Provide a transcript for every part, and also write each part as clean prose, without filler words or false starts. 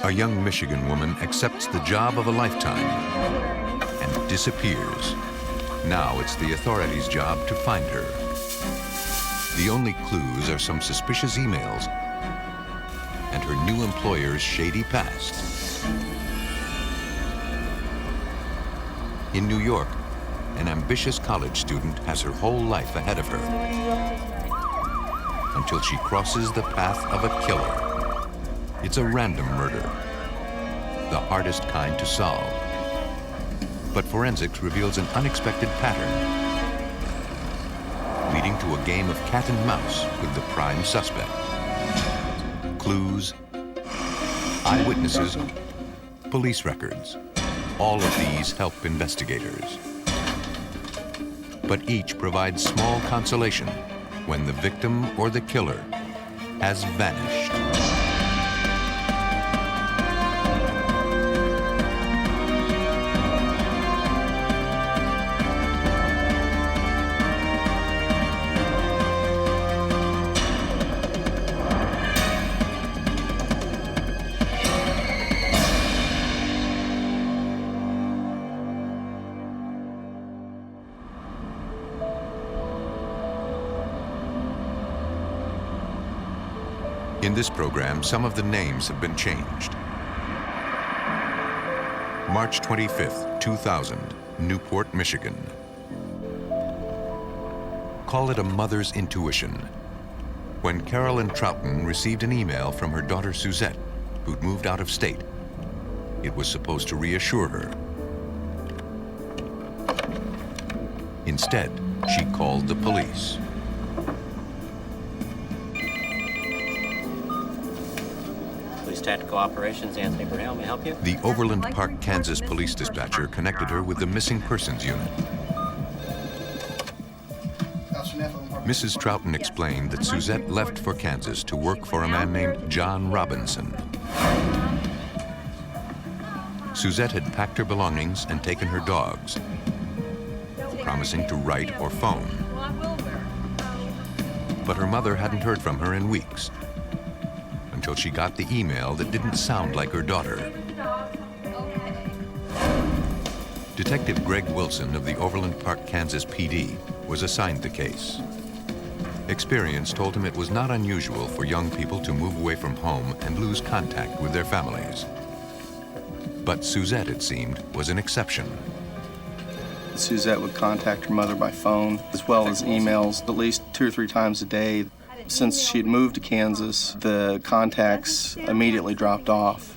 A young Michigan woman accepts the job of a lifetime and disappears. Now it's the authorities' job to find her. The only clues are some suspicious emails and her new employer's shady past. In New York, an ambitious college student has her whole life ahead of her until she crosses the path of a killer. It's a random murder, the hardest kind to solve. But forensics reveals an unexpected pattern, leading to a game of cat and mouse with the prime suspect. Clues, eyewitnesses, police records. All of these help investigators. But each provides small consolation when the victim or the killer has vanished. In this program, some of the names have been changed. March 25th, 2000, Newport, Michigan. Call it a mother's intuition. When Carolyn Troughton received an email from her daughter Suzette, who'd moved out of state, it was supposed to reassure her. Instead, she called the police. Tactical Operations, Anthony Burnell, may I help you? The Overland Park, Kansas police dispatcher connected her with the missing persons unit. Mrs. Troughton explained that Suzette left for Kansas to work for a man named John Robinson. Suzette had packed her belongings and taken her dogs, promising to write or phone. But her mother hadn't heard from her in weeks, until she got the email that didn't sound like her daughter. Detective Greg Wilson of the Overland Park, Kansas PD was assigned the case. Experience told him it was not unusual for young people to move away from home and lose contact with their families. But Suzette, it seemed, was an exception. Suzette would contact her mother by phone, as well as emails, at least 2 or 3 times a day. Since she had moved to Kansas, the contacts immediately dropped off.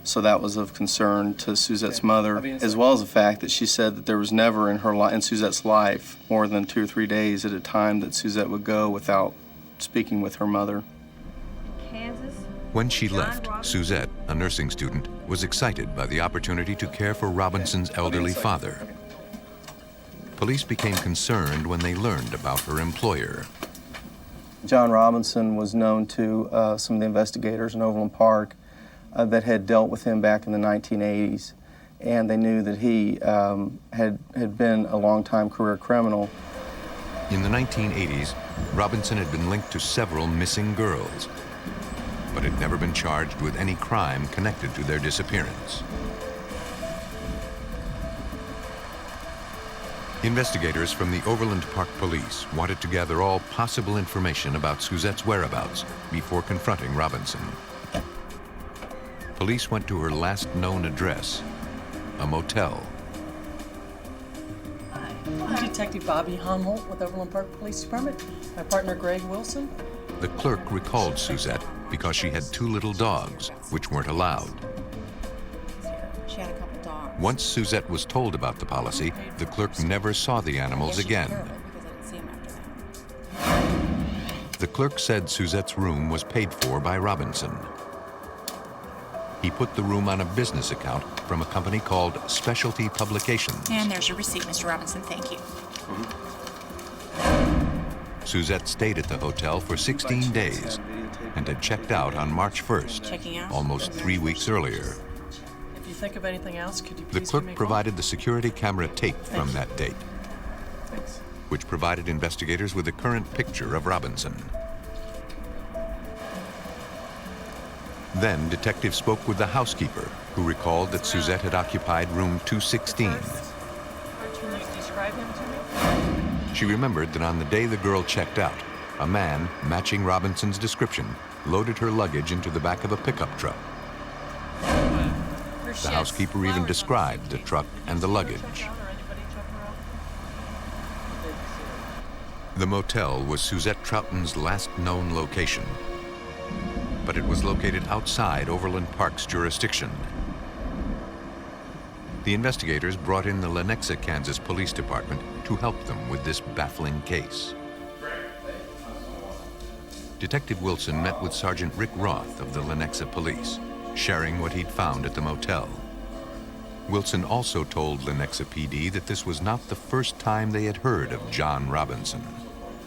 So that was of concern to Suzette's mother, as well as the fact that she said that there was never in Suzette's life more than 2 or 3 days at a time that Suzette would go without speaking with her mother. When she left, Suzette, a nursing student, was excited by the opportunity to care for Robinson's elderly father. Police became concerned when they learned about her employer. John Robinson was known to some of the investigators in Overland Park that had dealt with him back in the 1980s, and they knew that he had been a long-time career criminal. In the 1980s, Robinson had been linked to several missing girls, but had never been charged with any crime connected to their disappearance. Investigators from the Overland Park Police wanted to gather all possible information about Suzette's whereabouts before confronting Robinson. Police went to her last known address, a motel. I'm Detective Bobby Humholt with Overland Park Police Department. My partner Greg Wilson. The clerk recalled Suzette because she had 2 little dogs, which weren't allowed. She had a couple dogs. Once Suzette was told about the policy, the clerk never saw the animals again. The clerk said Suzette's room was paid for by Robinson. He put the room on a business account from a company called Specialty Publications. And there's your receipt, Mr. Robinson. Thank you. Suzette stayed at the hotel for 16 days and had checked out on March 1st, Checking out? almost 3 weeks earlier. If you think of anything else, could you The please clerk give me a call? provided the security camera tape from you. that date, Thanks. which provided investigators with a current picture of Robinson. Then detectives spoke with the housekeeper, who recalled that Suzette had occupied room 216. Describe him to me. She remembered that on the day the girl checked out, a man, matching Robinson's description, loaded her luggage into the back of a pickup truck. The housekeeper even described the truck and the luggage. The motel was Suzette Troughton's last known location, but it was located outside Overland Park's jurisdiction. The investigators brought in the Lenexa, Kansas Police Department to help them with this baffling case. Detective Wilson met with Sergeant Rick Roth of the Lenexa Police, sharing what he'd found at the motel. Wilson also told Lenexa PD that this was not the first time they had heard of John Robinson.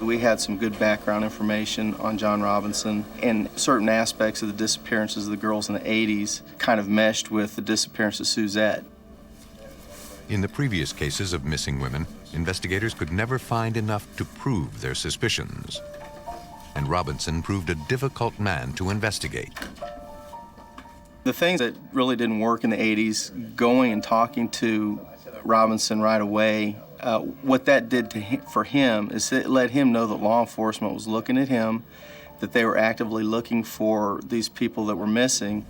We had some good background information on John Robinson, and certain aspects of the disappearances of the girls in the 80s kind of meshed with the disappearance of Suzette. In the previous cases of missing women, investigators could never find enough to prove their suspicions. And Robinson proved a difficult man to investigate. The things that really didn't work in the 80s, going and talking to Robinson right away, what that did for him is it let him know that law enforcement was looking at him, that they were actively looking for these people that were missing.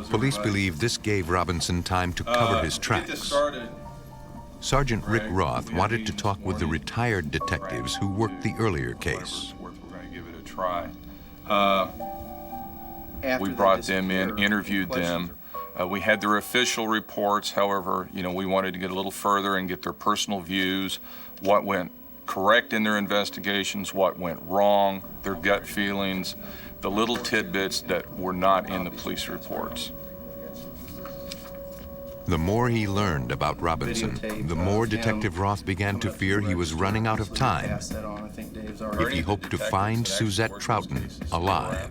Police believe this gave Robinson time to cover his tracks. Sergeant Rick Roth wanted to talk with the retired detectives who worked the earlier case. We're going to give it a try. We brought them in, interviewed them. We had their official reports. However, we wanted to get a little further and get their personal views, what went correct in their investigations, what went wrong, their gut feelings, the little tidbits that were not in the police reports. The more he learned about Robinson, the more Detective Roth began to fear he was running out of time if he hoped to find Suzette Troughton alive.